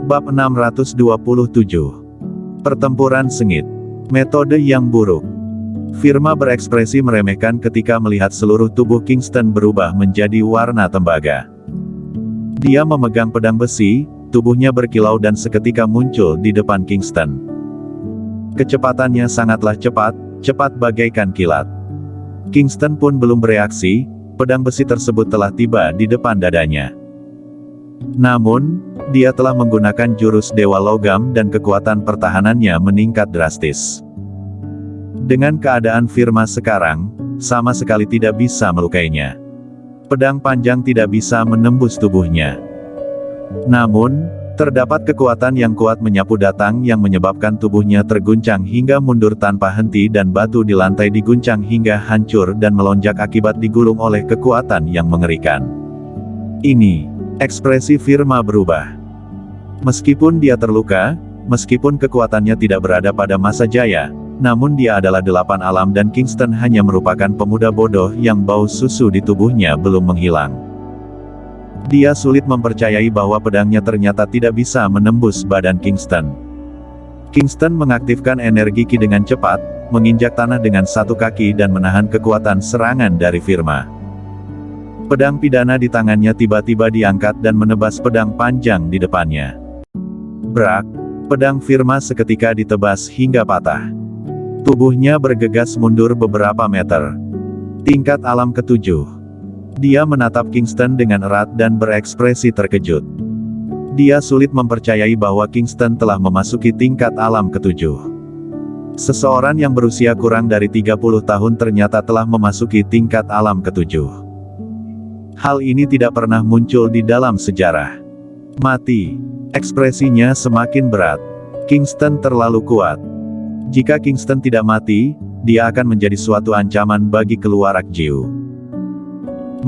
Bab 627. Pertempuran sengit. Metode yang buruk. Firma berekspresi meremehkan ketika melihat seluruh tubuh Kingston berubah menjadi warna tembaga. Dia memegang pedang besi, tubuhnya berkilau dan seketika muncul di depan Kingston. Kecepatannya sangatlah cepat, cepat bagaikan kilat. Kingston pun belum bereaksi, pedang besi tersebut telah tiba di depan dadanya. Namun, dia telah menggunakan jurus Dewa Logam dan kekuatan pertahanannya meningkat drastis. Dengan keadaan Firma sekarang, sama sekali tidak bisa melukainya. Pedang panjang tidak bisa menembus tubuhnya. Namun, terdapat kekuatan yang kuat menyapu datang yang menyebabkan tubuhnya terguncang hingga mundur tanpa henti dan batu di lantai diguncang hingga hancur dan melonjak akibat digulung oleh kekuatan yang mengerikan. Ini, ekspresi Firma berubah. Meskipun dia terluka, meskipun kekuatannya tidak berada pada masa jaya, namun dia adalah 8 alam dan Kingston hanya merupakan pemuda bodoh yang bau susu di tubuhnya belum menghilang. Dia sulit mempercayai bahwa pedangnya ternyata tidak bisa menembus badan Kingston. Kingston mengaktifkan energi Ki dengan cepat, menginjak tanah dengan satu kaki dan menahan kekuatan serangan dari Firma. Pedang pidana di tangannya tiba-tiba diangkat dan menebas pedang panjang di depannya. Brak! Pedang Firma seketika ditebas hingga patah. Tubuhnya bergegas mundur beberapa meter. Tingkat alam ketujuh. Dia menatap Kingston dengan erat dan berekspresi terkejut. Dia sulit mempercayai bahwa Kingston telah memasuki tingkat alam ketujuh. Seseorang yang berusia kurang dari 30 tahun ternyata telah memasuki tingkat alam ketujuh. Hal ini tidak pernah muncul di dalam sejarah. Mati. Ekspresinya semakin berat. Kingston terlalu kuat. Jika Kingston tidak mati, dia akan menjadi suatu ancaman bagi keluarga Jiu.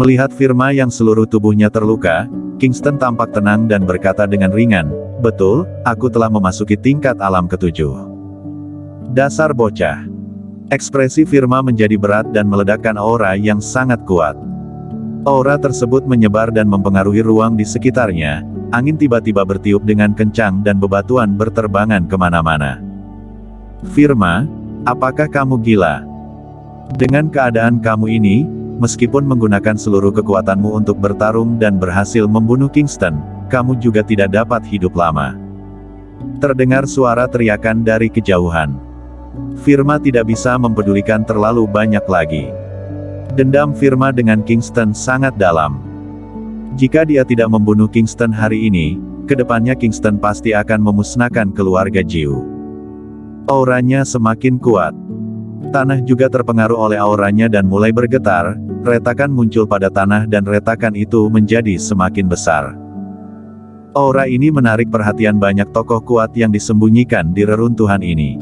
Melihat Firma yang seluruh tubuhnya terluka, Kingston tampak tenang dan berkata dengan ringan, "Betul, aku telah memasuki tingkat alam ketujuh." Dasar bocah. Ekspresi Firma menjadi berat dan meledakkan aura yang sangat kuat. Aura tersebut menyebar dan mempengaruhi ruang di sekitarnya. Angin tiba-tiba bertiup dengan kencang dan bebatuan berterbangan kemana-mana. Firma, apakah kamu gila? Dengan keadaan kamu ini, meskipun menggunakan seluruh kekuatanmu untuk bertarung dan berhasil membunuh Kingston, kamu juga tidak dapat hidup lama. Terdengar suara teriakan dari kejauhan. Firma tidak bisa mempedulikan terlalu banyak lagi. Dendam Firma dengan Kingston sangat dalam. Jika dia tidak membunuh Kingston hari ini, kedepannya Kingston pasti akan memusnahkan keluarga Jiu. Auranya semakin kuat. Tanah juga terpengaruh oleh auranya dan mulai bergetar, retakan muncul pada tanah dan retakan itu menjadi semakin besar. Aura ini menarik perhatian banyak tokoh kuat yang disembunyikan di reruntuhan ini.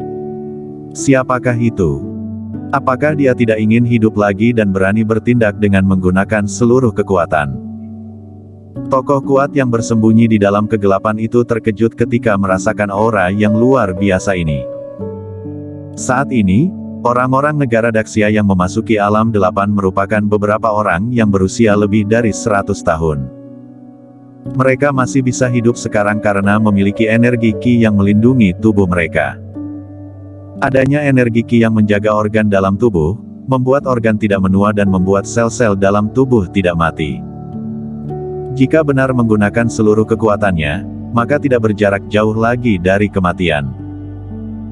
Siapakah itu? Apakah dia tidak ingin hidup lagi dan berani bertindak dengan menggunakan seluruh kekuatan? Tokoh kuat yang bersembunyi di dalam kegelapan itu terkejut ketika merasakan aura yang luar biasa ini. Saat ini, orang-orang negara Daxia yang memasuki alam 8 merupakan beberapa orang yang berusia lebih dari 100 tahun. Mereka masih bisa hidup sekarang karena memiliki energi Ki yang melindungi tubuh mereka. Adanya energi Ki yang menjaga organ dalam tubuh, membuat organ tidak menua dan membuat sel-sel dalam tubuh tidak mati. Jika benar menggunakan seluruh kekuatannya, maka tidak berjarak jauh lagi dari kematian.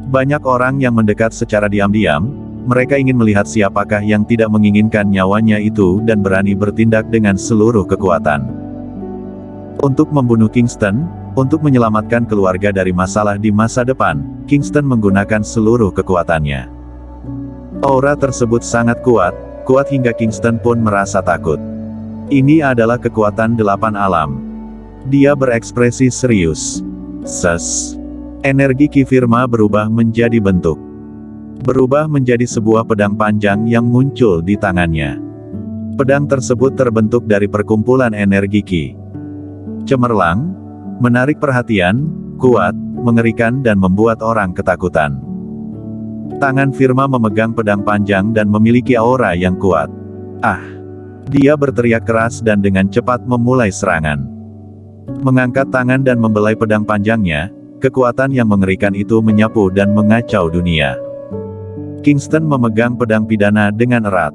Banyak orang yang mendekat secara diam-diam, mereka ingin melihat siapakah yang tidak menginginkan nyawanya itu dan berani bertindak dengan seluruh kekuatan. Untuk membunuh Kingston, untuk menyelamatkan keluarga dari masalah di masa depan, Kingston menggunakan seluruh kekuatannya. Aura tersebut sangat kuat, kuat hingga Kingston pun merasa takut. Ini adalah kekuatan 8 alam. Dia berekspresi serius. Ses. Energi Ki Firma berubah menjadi bentuk. Berubah menjadi sebuah pedang panjang yang muncul di tangannya. Pedang tersebut terbentuk dari perkumpulan energi Ki. Cemerlang, menarik perhatian, kuat, mengerikan dan membuat orang ketakutan. Tangan Firma memegang pedang panjang dan memiliki aura yang kuat. Ah! Dia berteriak keras dan dengan cepat memulai serangan. Mengangkat tangan dan membelai pedang panjangnya, kekuatan yang mengerikan itu menyapu dan mengacau dunia. Kingston memegang pedang pidana dengan erat.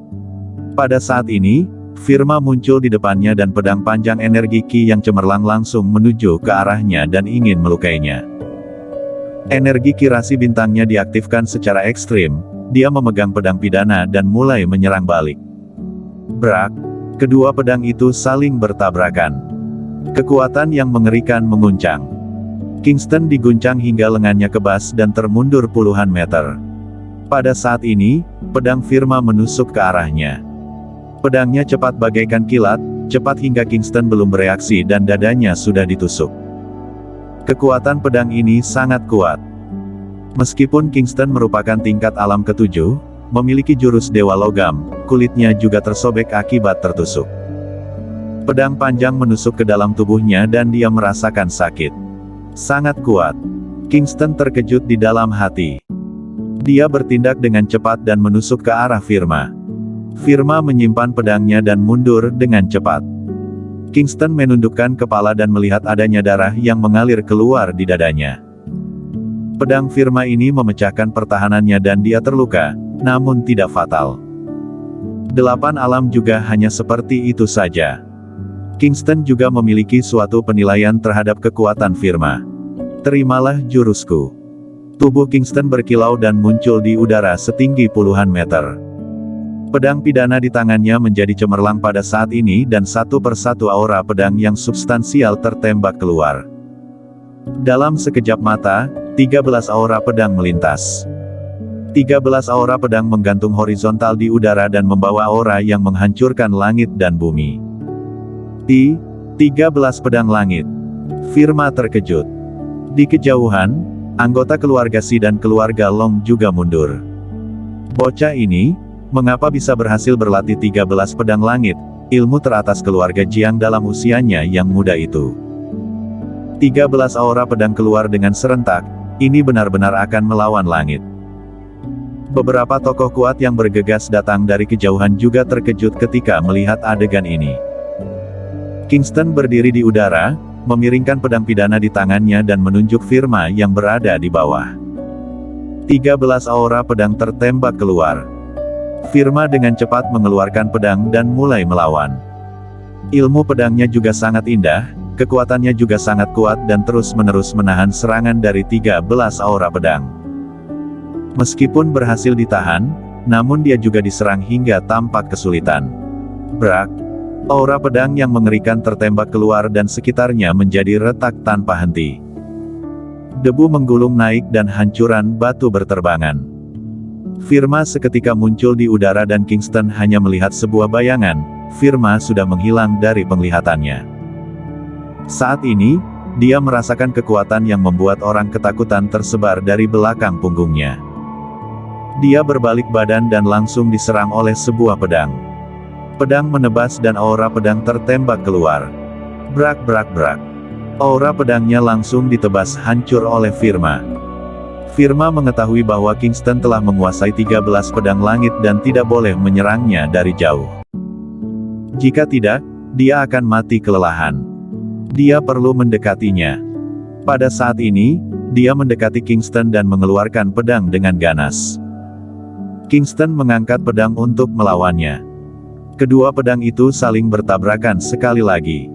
Pada saat ini, Firma muncul di depannya dan pedang panjang energi Ki yang cemerlang langsung menuju ke arahnya dan ingin melukainya. Energi Ki rasi bintangnya diaktifkan secara ekstrim, dia memegang pedang pidana dan mulai menyerang balik. Brak! Kedua pedang itu saling bertabrakan. Kekuatan yang mengerikan menguncang. Kingston diguncang hingga lengannya kebas dan termundur puluhan meter. Pada saat ini, pedang Firma menusuk ke arahnya. Pedangnya cepat bagaikan kilat, cepat hingga Kingston belum bereaksi dan dadanya sudah ditusuk. Kekuatan pedang ini sangat kuat. Meskipun Kingston merupakan tingkat alam ketujuh, memiliki jurus dewa logam, kulitnya juga tersobek akibat tertusuk. Pedang panjang menusuk ke dalam tubuhnya dan dia merasakan sakit. Sangat kuat. Kingston terkejut di dalam hati. Dia bertindak dengan cepat dan menusuk ke arah Firma. Firma menyimpan pedangnya dan mundur dengan cepat. Kingston menundukkan kepala dan melihat adanya darah yang mengalir keluar di dadanya. Pedang Firma ini memecahkan pertahanannya dan dia terluka, namun tidak fatal. 8 alam juga hanya seperti itu saja. Kingston juga memiliki suatu penilaian terhadap kekuatan Firma. Terimalah jurusku. Tubuh Kingston berkilau dan muncul di udara setinggi puluhan meter. Pedang pidana di tangannya menjadi cemerlang pada saat ini dan satu persatu aura pedang yang substansial tertembak keluar. Dalam sekejap mata, 13 aura pedang melintas. 13 aura pedang menggantung horizontal di udara dan membawa aura yang menghancurkan langit dan bumi. 13 pedang langit. Firma terkejut. Di kejauhan, anggota keluarga Si dan keluarga Long juga mundur. Bocah ini, mengapa bisa berhasil berlatih 13 pedang langit, ilmu teratas keluarga Jiang dalam usianya yang muda itu. 13 aura pedang keluar dengan serentak, ini benar-benar akan melawan langit. Beberapa tokoh kuat yang bergegas datang dari kejauhan juga terkejut ketika melihat adegan ini. Kingston berdiri di udara, memiringkan pedang pidana di tangannya dan menunjuk Firma yang berada di bawah. 13 aura pedang tertembak keluar. Firma dengan cepat mengeluarkan pedang dan mulai melawan. Ilmu pedangnya juga sangat indah, kekuatannya juga sangat kuat dan terus-menerus menahan serangan dari 13 aura pedang. Meskipun berhasil ditahan, namun dia juga diserang hingga tampak kesulitan. Brak! Aura pedang yang mengerikan tertembak keluar dan sekitarnya menjadi retak tanpa henti. Debu menggulung naik dan hancuran batu berterbangan. Firma seketika muncul di udara dan Kingston hanya melihat sebuah bayangan, Firma sudah menghilang dari penglihatannya. Saat ini, dia merasakan kekuatan yang membuat orang ketakutan tersebar dari belakang punggungnya. Dia berbalik badan dan langsung diserang oleh sebuah pedang. Pedang menebas dan aura pedang tertembak keluar. Brak brak brak. Aura pedangnya langsung ditebas hancur oleh Firma. Firma mengetahui bahwa Kingston telah menguasai 13 pedang langit dan tidak boleh menyerangnya dari jauh. Jika tidak, dia akan mati kelelahan. Dia perlu mendekatinya. Pada saat ini, dia mendekati Kingston dan mengeluarkan pedang dengan ganas. Kingston mengangkat pedang untuk melawannya. Kedua pedang itu saling bertabrakan sekali lagi.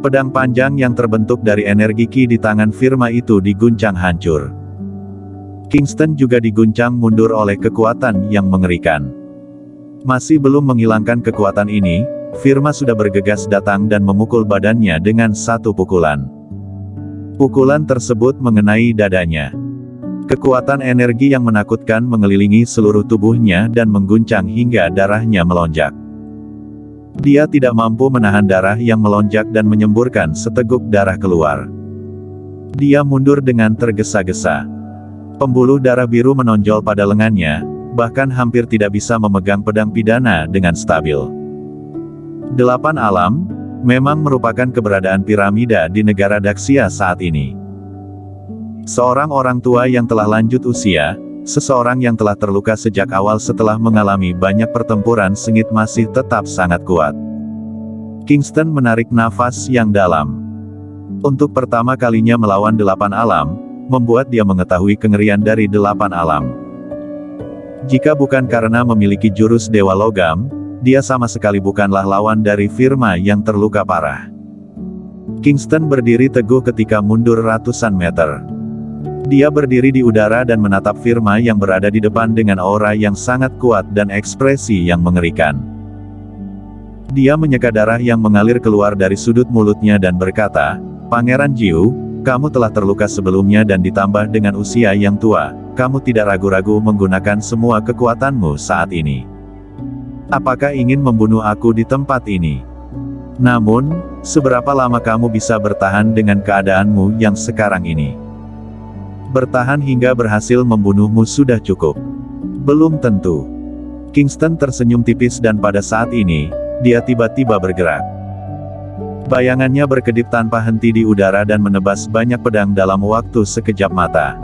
Pedang panjang yang terbentuk dari energi Ki di tangan Firma itu diguncang hancur. Kingston juga diguncang mundur oleh kekuatan yang mengerikan. Masih belum menghilangkan kekuatan ini, Firma sudah bergegas datang dan memukul badannya dengan satu pukulan. Pukulan tersebut mengenai dadanya. Kekuatan energi yang menakutkan mengelilingi seluruh tubuhnya dan mengguncang hingga darahnya melonjak. Dia tidak mampu menahan darah yang melonjak dan menyemburkan seteguk darah keluar. Dia mundur dengan tergesa-gesa. Pembuluh darah biru menonjol pada lengannya, bahkan hampir tidak bisa memegang pedang pidana dengan stabil. 8 alam, memang merupakan keberadaan piramida di negara Daxia saat ini. Seorang orang tua yang telah lanjut usia, seseorang yang telah terluka sejak awal setelah mengalami banyak pertempuran sengit masih tetap sangat kuat. Kingston menarik nafas yang dalam. Untuk pertama kalinya melawan 8 alam, membuat dia mengetahui kengerian dari 8 alam. Jika bukan karena memiliki jurus Dewa Logam, dia sama sekali bukanlah lawan dari Firma yang terluka parah. Kingston berdiri teguh ketika mundur ratusan meter. Dia berdiri di udara dan menatap Firma yang berada di depan dengan aura yang sangat kuat dan ekspresi yang mengerikan. Dia menyeka darah yang mengalir keluar dari sudut mulutnya dan berkata, "Pangeran Jiu, kamu telah terluka sebelumnya dan ditambah dengan usia yang tua, kamu tidak ragu-ragu menggunakan semua kekuatanmu saat ini. Apakah ingin membunuh aku di tempat ini? Namun, seberapa lama kamu bisa bertahan dengan keadaanmu yang sekarang ini? Bertahan hingga berhasil membunuhmu sudah cukup. Belum tentu." Kingston tersenyum tipis dan pada saat ini, dia tiba-tiba bergerak. Bayangannya berkedip tanpa henti di udara dan menebas banyak pedang dalam waktu sekejap mata.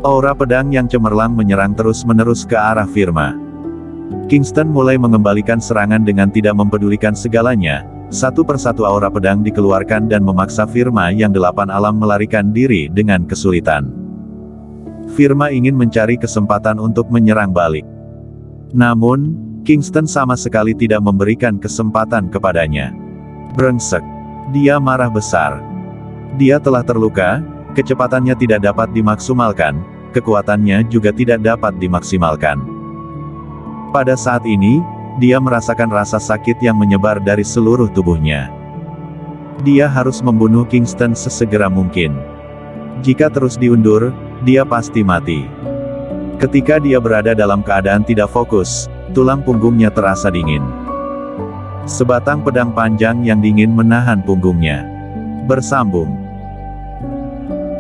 Aura pedang yang cemerlang menyerang terus-menerus ke arah Firma. Kingston mulai mengembalikan serangan dengan tidak mempedulikan segalanya. Satu persatu aura pedang dikeluarkan dan memaksa Firma yang 8 alam melarikan diri dengan kesulitan. Firma ingin mencari kesempatan untuk menyerang balik. Namun, Kingston sama sekali tidak memberikan kesempatan kepadanya. Brengsek. Dia marah besar. Dia telah terluka, kecepatannya tidak dapat dimaksimalkan, kekuatannya juga tidak dapat dimaksimalkan. Pada saat ini, dia merasakan rasa sakit yang menyebar dari seluruh tubuhnya. Dia harus membunuh Kingston sesegera mungkin. Jika terus diundur, dia pasti mati. Ketika dia berada dalam keadaan tidak fokus, tulang punggungnya terasa dingin. Sebatang pedang panjang yang dingin menahan punggungnya. Bersambung.